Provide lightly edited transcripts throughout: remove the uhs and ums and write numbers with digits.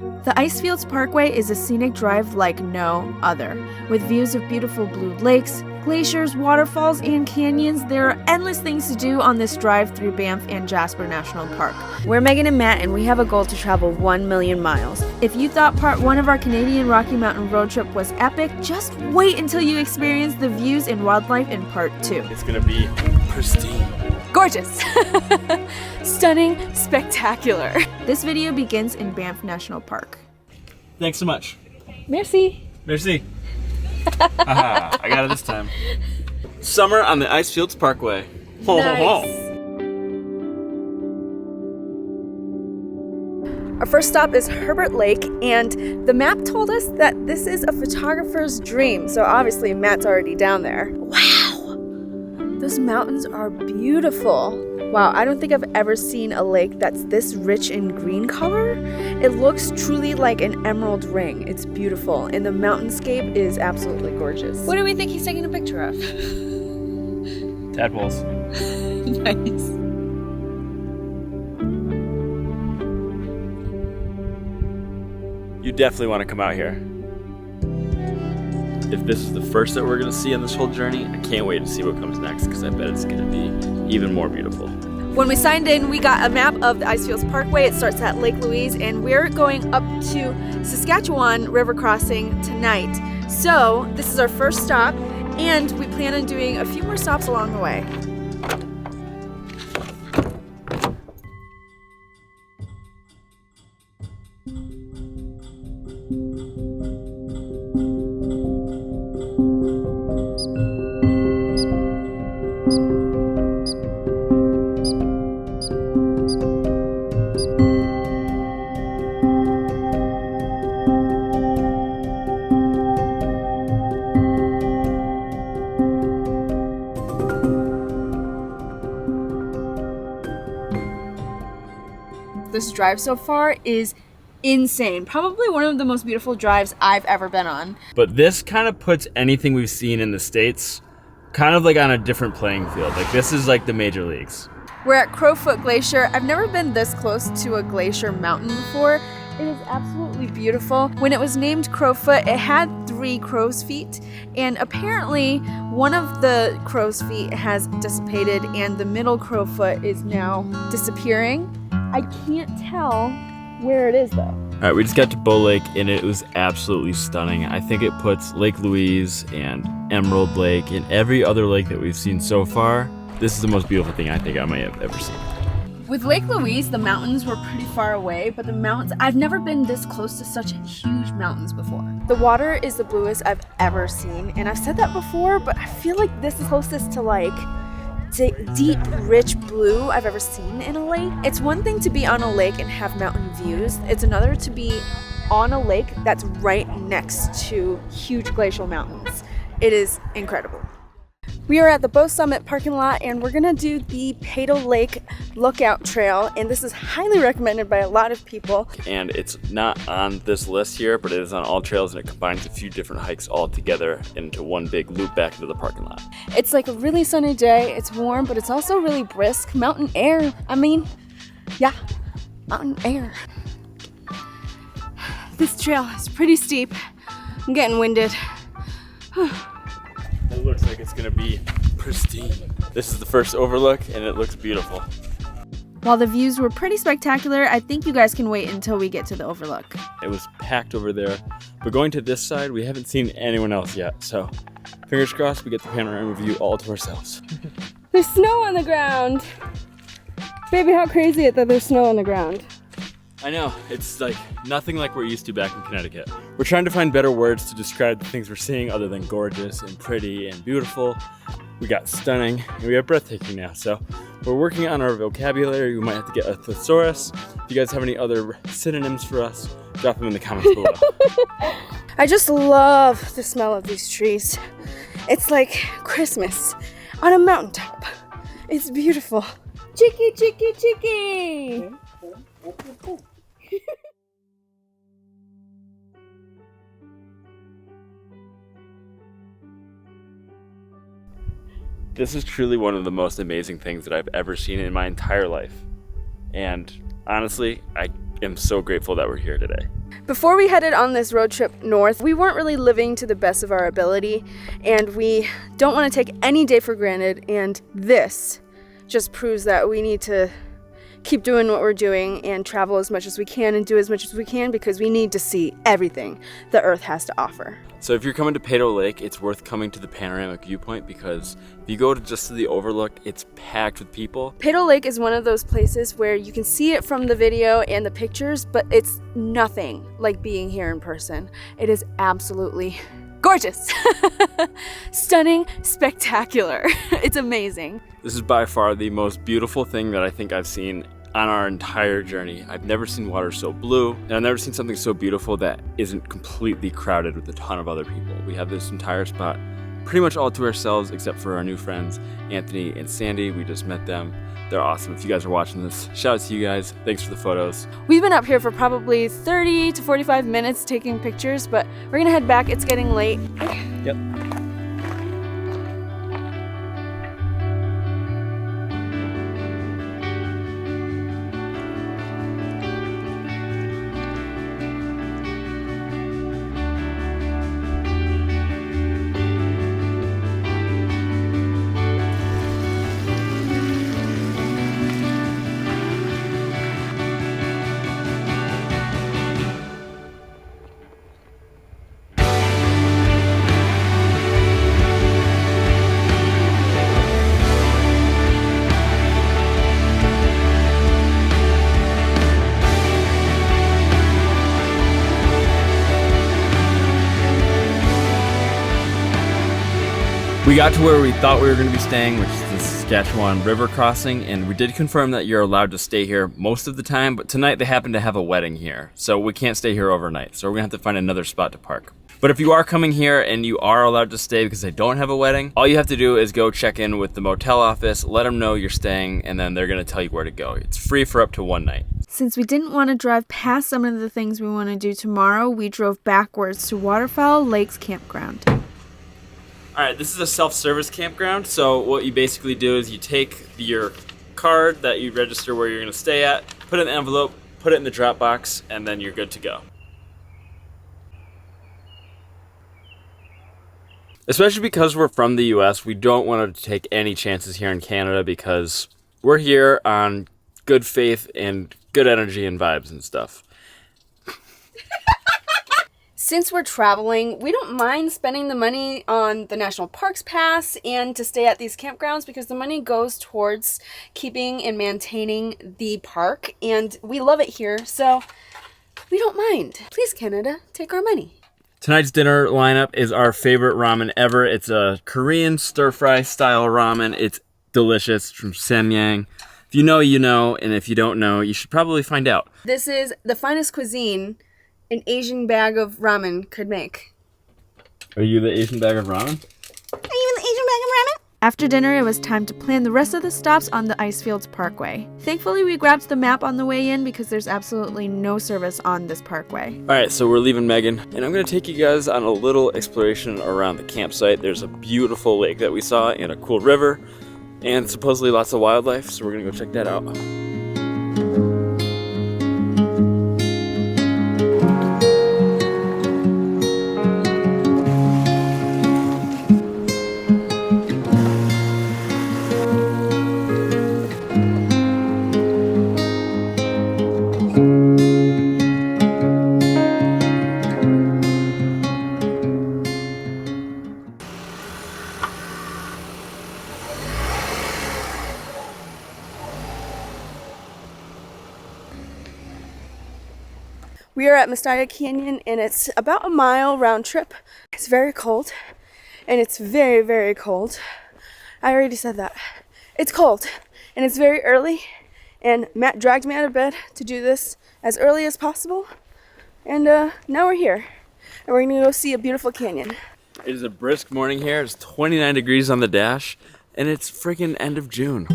The Icefields Parkway is a scenic drive like no other. With views of beautiful blue lakes, glaciers, waterfalls, and canyons, there are endless things to do on this drive through Banff and Jasper National Park. We're Megan and Matt, and we have a goal to travel 1 million miles. If you thought part 1 of our Canadian Rocky Mountain road trip was epic, just wait until you experience the views and wildlife in part 2. It's gonna be pristine. Gorgeous! Stunning, spectacular. This video begins in Banff National Park. Thanks so much. Merci. Merci. Aha, I got it this time. Summer on the Icefields Parkway. Ho, ho, ho. Our first stop is Herbert Lake, and the map told us that this is a photographer's dream, so obviously Matt's already down there. Wow! Those mountains are beautiful. Wow, I don't think I've ever seen a lake that's this rich in green color. It looks truly like an emerald ring. It's beautiful, and the mountainscape is absolutely gorgeous. What do we think he's taking a picture of? Tadpoles. Nice. You definitely want to come out here. If this is the first that we're going to see on this whole journey, I can't wait to see what comes next, because I bet it's going to be even more beautiful. When we signed in, we got a map of the Icefields Parkway. It starts at Lake Louise, and we're going up to Saskatchewan River Crossing tonight. So this is our first stop, and we plan on doing a few more stops along the way. This drive so far is insane. Probably one of the most beautiful drives I've ever been on. But this kind of puts anything we've seen in the States kind of like on a different playing field. Like, this is like the major leagues. We're at Crowfoot Glacier. I've never been this close to a glacier mountain before. It is absolutely beautiful. When it was named Crowfoot, it had 3 crow's feet, and apparently one of the crow's feet has dissipated and the middle crowfoot is now disappearing. I can't tell where it is though. All right, we just got to Bow Lake, and it was absolutely stunning. I think it puts Lake Louise and Emerald Lake and every other lake that we've seen so far. This is the most beautiful thing I think I might have ever seen. With Lake Louise, the mountains were pretty far away, but the mountains, I've never been this close to such huge mountains before. The water is the bluest I've ever seen, and I've said that before, but I feel like this is closest to like deep, rich blue I've ever seen in a lake. It's one thing to be on a lake and have mountain views. It's another to be on a lake that's right next to huge glacial mountains. It is incredible. We are at the Bow Summit parking lot, and we're gonna do the Peyto Lake Lookout Trail, and this is highly recommended by a lot of people. And it's not on this list here, but it is on all trails, and it combines a few different hikes all together into one big loop back into the parking lot. It's like a really sunny day, it's warm, but it's also really brisk. Mountain air, yeah, mountain air. This trail is pretty steep. I'm getting winded. It looks like it's gonna be pristine. This is the first overlook, and it looks beautiful. While the views were pretty spectacular, I think you guys can wait until we get to the overlook. It was packed over there, but going to this side, we haven't seen anyone else yet, so fingers crossed we get the panorama view all to ourselves. There's snow on the ground. Baby, how crazy is it that there's snow on the ground? I know, it's like nothing like we're used to back in Connecticut. We're trying to find better words to describe the things we're seeing other than gorgeous and pretty and beautiful. We got stunning, and we have breathtaking now, so we're working on our vocabulary. We might have to get a thesaurus. If you guys have any other synonyms for us, drop them in the comments below. I just love the smell of these trees. It's like Christmas on a mountaintop. It's beautiful. Chicky, chicky, chicky! This is truly one of the most amazing things that I've ever seen in my entire life. And honestly, I am so grateful that we're here today. Before we headed on this road trip north, we weren't really living to the best of our ability, and we don't want to take any day for granted, and this just proves that we need to keep doing what we're doing and travel as much as we can and do as much as we can, because we need to see everything the Earth has to offer. So if you're coming to Peyto Lake, it's worth coming to the panoramic viewpoint, because if you go to just to the Overlook, it's packed with people. Peyto Lake is one of those places where you can see it from the video and the pictures, but it's nothing like being here in person. It is absolutely gorgeous. Stunning, spectacular. It's amazing. This is by far the most beautiful thing that I think I've seen on our entire journey. I've never seen water so blue, and I've never seen something so beautiful that isn't completely crowded with a ton of other people. We have this entire spot pretty much all to ourselves, except for our new friends, Anthony and Sandy. We just met them. They're awesome. If you guys are watching this, shout out to you guys. Thanks for the photos. We've been up here for probably 30 to 45 minutes taking pictures, but we're gonna head back. It's getting late. Yep. We got to where we thought we were going to be staying, which is the Saskatchewan River crossing, and we did confirm that you're allowed to stay here most of the time, but tonight they happen to have a wedding here, so we can't stay here overnight, so we're going to have to find another spot to park. But if you are coming here and you are allowed to stay because they don't have a wedding, all you have to do is go check in with the motel office, let them know you're staying, and then they're going to tell you where to go. It's free for up to one night. Since we didn't want to drive past some of the things we want to do tomorrow, we drove backwards to Waterfall Lakes Campground. Alright, this is a self-service campground, so what you basically do is you take your card that you register where you're going to stay at, put it in the envelope, put it in the drop box, and then you're good to go. Especially because we're from the US, we don't want to take any chances here in Canada because we're here on good faith and good energy and vibes and stuff. Since we're traveling, we don't mind spending the money on the National Parks Pass and to stay at these campgrounds because the money goes towards keeping and maintaining the park, and we love it here, so we don't mind. Please, Canada, take our money. Tonight's dinner lineup is our favorite ramen ever. It's a Korean stir-fry style ramen. It's delicious. It's from Samyang. If you know, you know, and if you don't know, you should probably find out. This is the finest cuisine an Asian bag of ramen could make. Are you the Asian bag of ramen? Are you the Asian bag of ramen? After dinner, it was time to plan the rest of the stops on the Icefields Parkway. Thankfully, we grabbed the map on the way in because there's absolutely no service on this parkway. Alright, so we're leaving Meghan, and I'm going to take you guys on a little exploration around the campsite. There's a beautiful lake that we saw and a cool river, and supposedly lots of wildlife, so we're going to go check that out. We are at Misty Canyon, and it's about a mile round trip. It's very cold, and it's very, very cold. I already said that. It's cold, and it's very early, and Matt dragged me out of bed to do this as early as possible, and now we're here, and we're gonna go see a beautiful canyon. It is a brisk morning here. It's 29 degrees on the dash, and it's freaking end of June.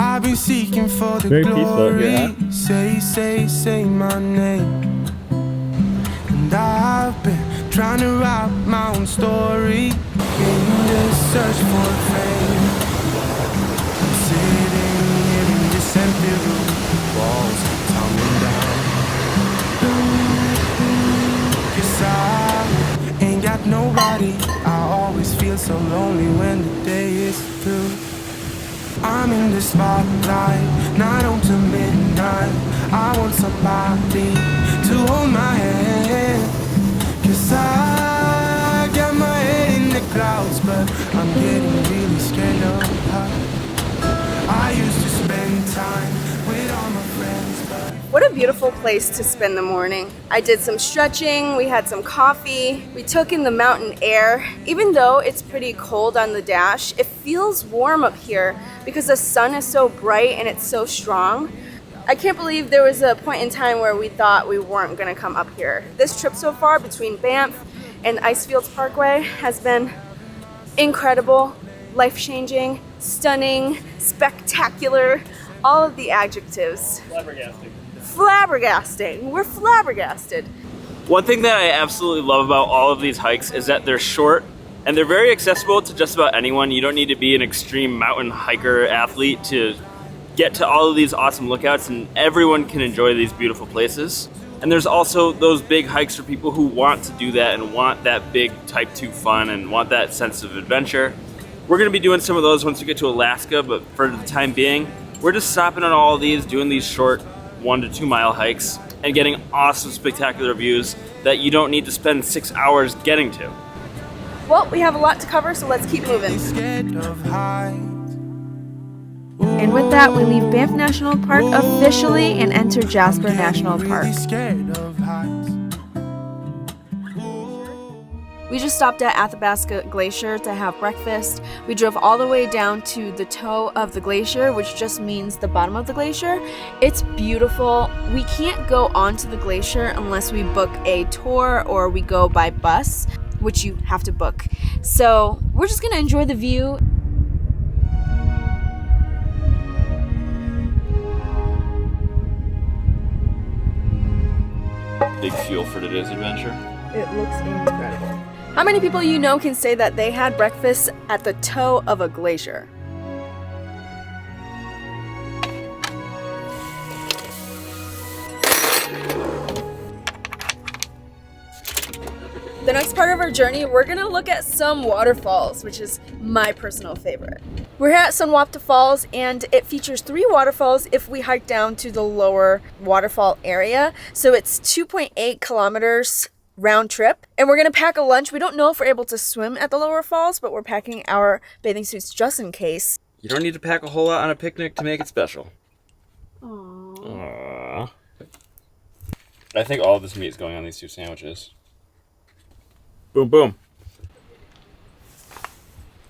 I've been seeking for the Very peaceful here, glory. Say my name. And I've been trying to write my own story in the search for fame. I'm sitting here in this empty room. so lonely when the day is through. I'm in the spotlight, 9 on to midnight. I want somebody to hold my hand, 'cause I got my head in the clouds, but I'm getting really scared of heights. I used to spend time with all my friends, but What a beautiful place to spend the morning. I did some stretching, we had some coffee, we took in the mountain air. Even though it's pretty cold on the dash, it feels warm up here because the sun is so bright and it's so strong. I can't believe there was a point in time where we thought we weren't gonna come up here. This trip so far between Banff and Icefields Parkway has been incredible, life-changing, stunning, spectacular, all of the adjectives. Flabbergasting. We're flabbergasted. One thing that I absolutely love about all of these hikes is that they're short and they're very accessible to just about anyone. You don't need to be an extreme mountain hiker athlete to get to all of these awesome lookouts, and everyone can enjoy these beautiful places. And there's also those big hikes for people who want to do that and want that big Type 2 fun and want that sense of adventure. We're gonna be doing some of those once we get to Alaska, but for the time being, we're just stopping on all of these, doing these short 1 to 2 mile hikes and getting awesome spectacular views that you don't need to spend 6 hours getting to. Well, we have a lot to cover, so let's keep moving. scared of heights. And with that, we leave Banff National Park officially and enter Jasper National Park. Really scared of heights. We just stopped at Athabasca Glacier to have breakfast. We drove all the way down to the toe of the glacier, which just means the bottom of the glacier. It's beautiful. We can't go onto the glacier unless we book a tour or we go by bus, which you have to book. So we're just gonna enjoy the view. Big fuel for today's adventure. It looks incredible. How many people you know can say that they had breakfast at the toe of a glacier? The next part of our journey, we're gonna look at some waterfalls, which is my personal favorite. We're here at some waterfalls, and it features 3 waterfalls if we hike down to the lower waterfall area. So it's 2.8 kilometers round trip, and we're gonna pack a lunch. We don't know if we're able to swim at the lower falls, but we're packing our bathing suits just in case. You don't need to pack a whole lot on a picnic to make it special. Aww. Aww. I think all of this meat is going on these 2 sandwiches. Boom, boom.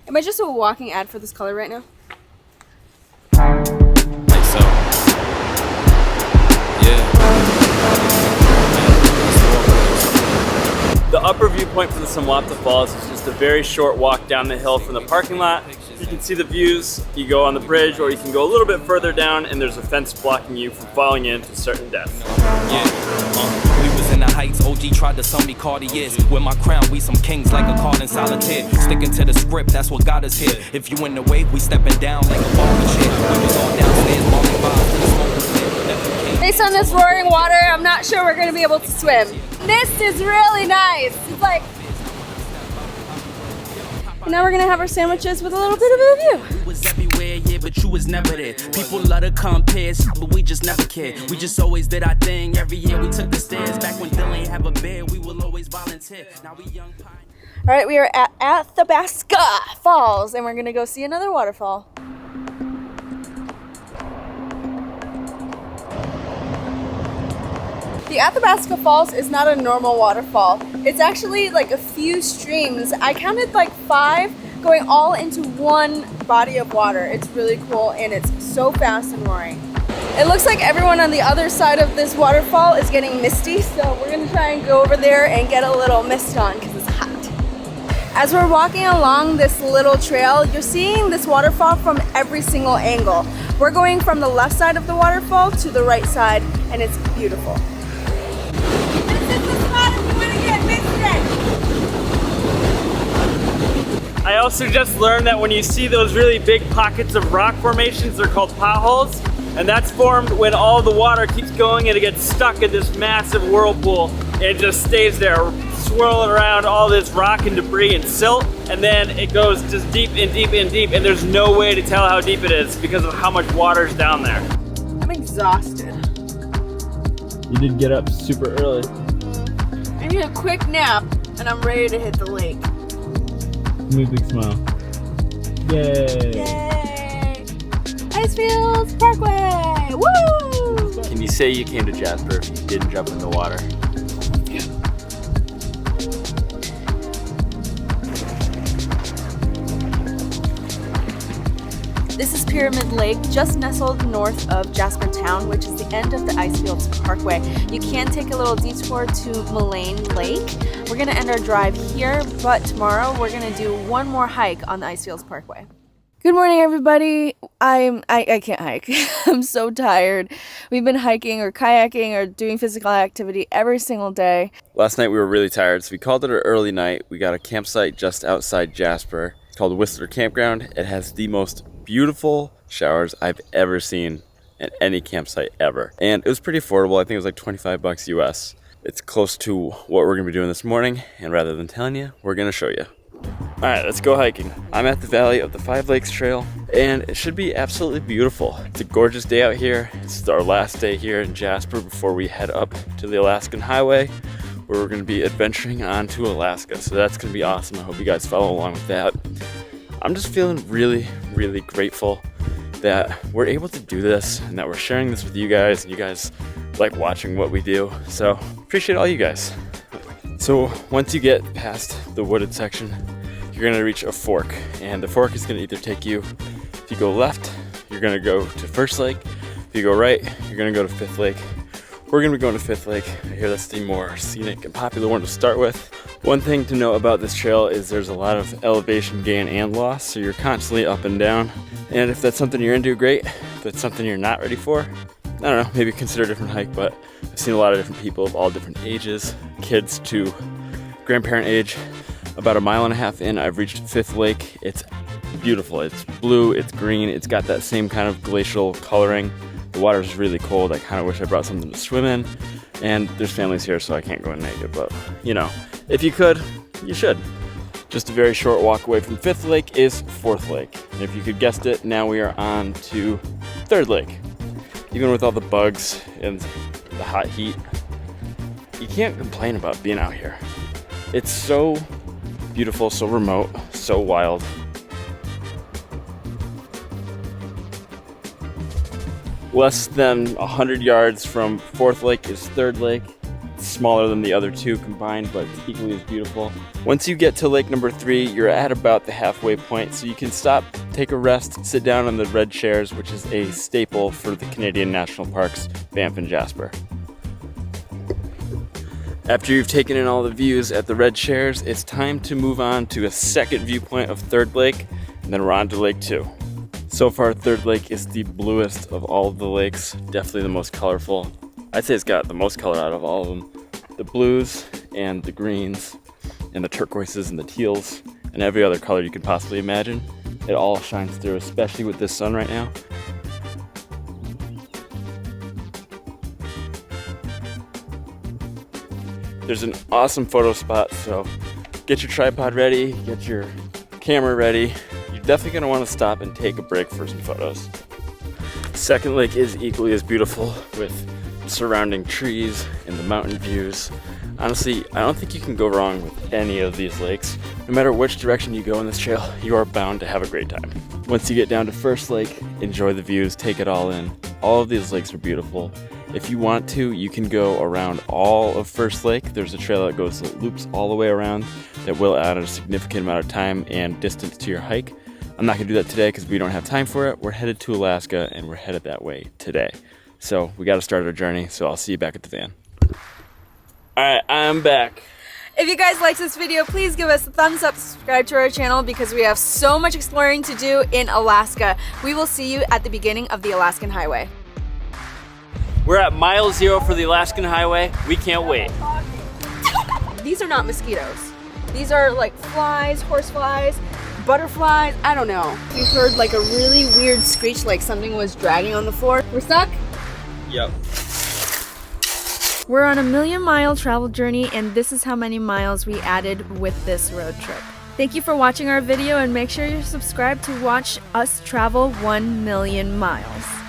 Am I just a walking ad for this color right now? Like so. Yeah. The upper viewpoint from the Samwapta Falls is just a very short walk down the hill from the parking lot. You can see the views, you go on the bridge, or you can go a little bit further down and there's a fence blocking you from falling into certain death. We was in the heights, OG tried to sell me Cartiers. With my crown, we some kings like a card in solitaire. Sticking to the script, that's what got us here. If you in the way, we stepping down like a ball and shit. We was all downstairs, balling vibes, the smoke was lit. Based on this roaring water, I'm not sure we're gonna be able to swim. This is really nice. It's like, and now we're gonna have our sandwiches with a little bit of a view. We was everywhere, yeah, but you was never there. People love to compare, but we just never cared. We just always did our thing. Every year we took the stairs. Back when Dylan ain't have a bed, we will always volunteer. Now we young pioneers. All right, we are at Athabasca Falls, and we're gonna go see another waterfall. The Athabasca Falls is not a normal waterfall. It's actually like a few streams. I counted like 5 going all into one body of water. It's really cool, and it's so fast and roaring. It looks like everyone on the other side of this waterfall is getting misty, so we're gonna try and go over there and get a little mist on because it's hot. As we're walking along this little trail, you're seeing this waterfall from every single angle. We're going from the left side of the waterfall to the right side, and it's beautiful. I also just learned that when you see those really big pockets of rock formations, they're called potholes, and that's formed when all the water keeps going and it gets stuck in this massive whirlpool. It just stays there, swirling around all this rock and debris and silt, and then it goes just deep and deep and deep, and there's no way to tell how deep it is because of how much water's down there. I'm exhausted. You did get up super early. I need a quick nap and I'm ready to hit the lake. Give me a big smile. Yay! Yay! Icefields Parkway! Woo! Can you say you came to Jasper if you didn't jump in the water? This is Pyramid Lake, just nestled north of Jasper Town, which is the end of the Icefields Parkway. You can take a little detour to Moraine Lake. We're gonna end our drive here, but tomorrow we're gonna do one more hike on the Icefields Parkway. Good morning, everybody. I can't hike. I'm so tired. We've been hiking or kayaking or doing physical activity every single day. Last night we were really tired, so we called it an early night. We got a campsite just outside Jasper. It's called Whistler Campground. It has the most beautiful showers I've ever seen at any campsite ever. And it was pretty affordable. I think it was like 25 bucks US. It's close to what we're gonna be doing this morning. And rather than telling you, we're gonna show you. All right, let's go hiking. I'm at the Valley of the Five Lakes Trail, and it should be absolutely beautiful. It's a gorgeous day out here. It's our last day here in Jasper before we head up to the Alaskan Highway, where we're gonna be adventuring on to Alaska. So that's gonna be awesome. I hope you guys follow along with that. I'm just feeling really, really grateful that we're able to do this and that we're sharing this with you guys, and you guys like watching what we do. So appreciate all you guys. So once you get past the wooded section, you're gonna reach a fork, and the fork is gonna either take you, if you go left, you're gonna go to First Lake. If you go right, you're gonna go to Fifth Lake. We're gonna be going to Fifth Lake. I hear that's the more scenic and popular one to start with. One thing to know about this trail is there's a lot of elevation gain and loss, so you're constantly up and down. And if that's something you're into, great. If that's something you're not ready for, I don't know, maybe consider a different hike, but I've seen a lot of different people of all different ages, kids to grandparent age. About 1.5 miles in, I've reached Fifth Lake. It's beautiful. It's blue, it's green, it's got that same kind of glacial coloring. The water's really cold. I kind of wish I brought something to swim in. And there's families here, so I can't go in naked, but you know, if you could, you should. Just a very short walk away from Fifth Lake is Fourth Lake. And if you could guessed it, now we are on to Third Lake. Even with all the bugs and the hot heat, you can't complain about being out here. It's so beautiful, so remote, so wild. Less than 100 yards from Fourth Lake is Third Lake. It's smaller than the other two combined, but it's equally as beautiful. Once you get to lake number 3, you're at about the halfway point, so you can stop, take a rest, sit down on the red chairs, which is a staple for the Canadian National Parks, Banff and Jasper. After you've taken in all the views at the red chairs, it's time to move on to a second viewpoint of Third Lake, and then we're on to Lake 2. So far, Third Lake is the bluest of all of the lakes, definitely the most colorful. I'd say it's got the most color out of all of them. The blues and the greens and the turquoises and the teals and every other color you could possibly imagine. It all shines through, especially with this sun right now. There's an awesome photo spot, so get your tripod ready, get your camera ready. You're definitely gonna wanna stop and take a break for some photos. Second lake is equally as beautiful with surrounding trees and the mountain views. Honestly, I don't think you can go wrong with any of these lakes. No matter which direction you go on this trail, you are bound to have a great time. Once you get down to First Lake, enjoy the views, take it all in. All of these lakes are beautiful. If you want to, you can go around all of First Lake. There's a trail that loops all the way around that will add a significant amount of time and distance to your hike. I'm not gonna do that today because we don't have time for it. We're headed to Alaska and we're headed that way today. So we gotta start our journey, so I'll see you back at the van. All right, I'm back. If you guys liked this video, please give us a thumbs up, subscribe to our channel because we have so much exploring to do in Alaska. We will see you at the beginning of the Alaskan Highway. We're at mile 0 for the Alaskan Highway. We can't wait. These are not mosquitoes. These are like flies, horseflies, butterflies, I don't know. We heard like a really weird screech, like something was dragging on the floor. We're stuck? Yep. We're on a 1,000,000-mile travel journey, and this is how many miles we added with this road trip. Thank you for watching our video, and make sure you're subscribed to watch us travel 1,000,000 miles.